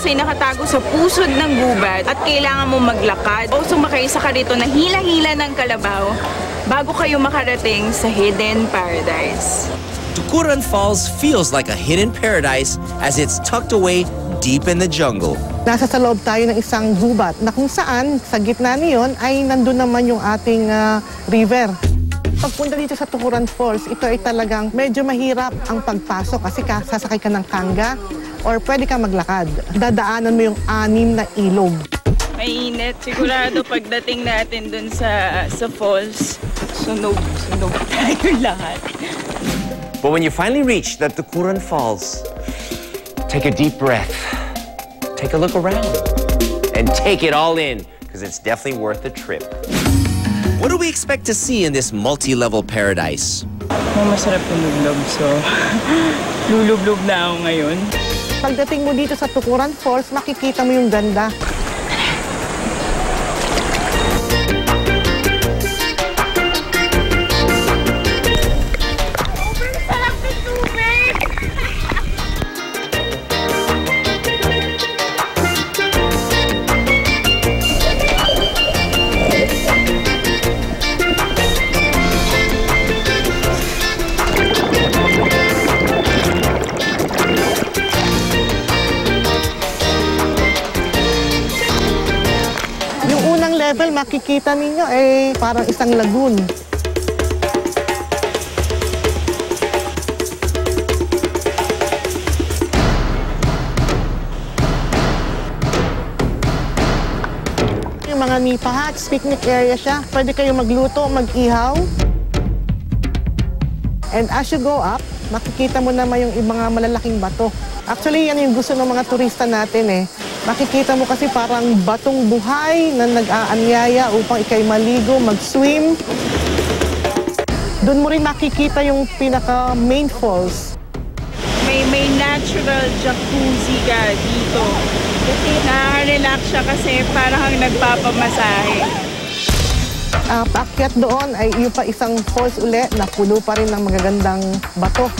ay nakatago sa pusod ng gubat at kailangan mo maglakad o sumakay sa karito na hila-hila ng kalabaw bago kayo makarating sa Hidden Paradise. Tukuran Falls feels like a hidden paradise as it's tucked away deep in the jungle. Nasa sa loob tayo ng isang gubat na kung saan sa gitna niyon ay nandun naman yung ating river. Pagpunta dito sa Tukuran Falls, ito ay talagang medyo mahirap ang pagpasok kasi sasakay ka ng kangga or pwede ka maglakad. Dadaanan mo yung 6 na ilog. Mainit. Sigurado pagdating natin dun sa falls, sunog tayo lahat. But when you finally reach the Tukuran Falls, take a deep breath, take a look around, and take it all in, because it's definitely worth the trip. What do we expect to see in this multi-level paradise? Masarap lumublob, so lulublob na ako ngayon. Pagdating mo dito sa Tukuran Falls, makikita mo yung ganda. Level, makikita ninyo parang isang lagoon. Yung mga nipa huts, picnic area siya. Pwede kayo magluto, mag-ihaw. And as you go up, makikita mo naman yung mga malalaking bato. Actually, yan yung gusto ng mga turista natin Makikita mo kasi parang batong buhay na nag-aanyaya upang ikay maligo, mag-swim. Doon mo rin makikita yung pinaka-main falls. May natural jacuzzi ka dito. Nakaka-relax siya kasi parang kang nagpapamasahe. Paakyat doon ay yung pa isang falls uli na puno pa rin ng magagandang bato.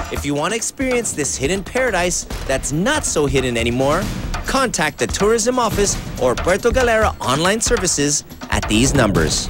If you want to experience this hidden paradise that's not so hidden anymore, contact the tourism office or Puerto Galera online services at these numbers.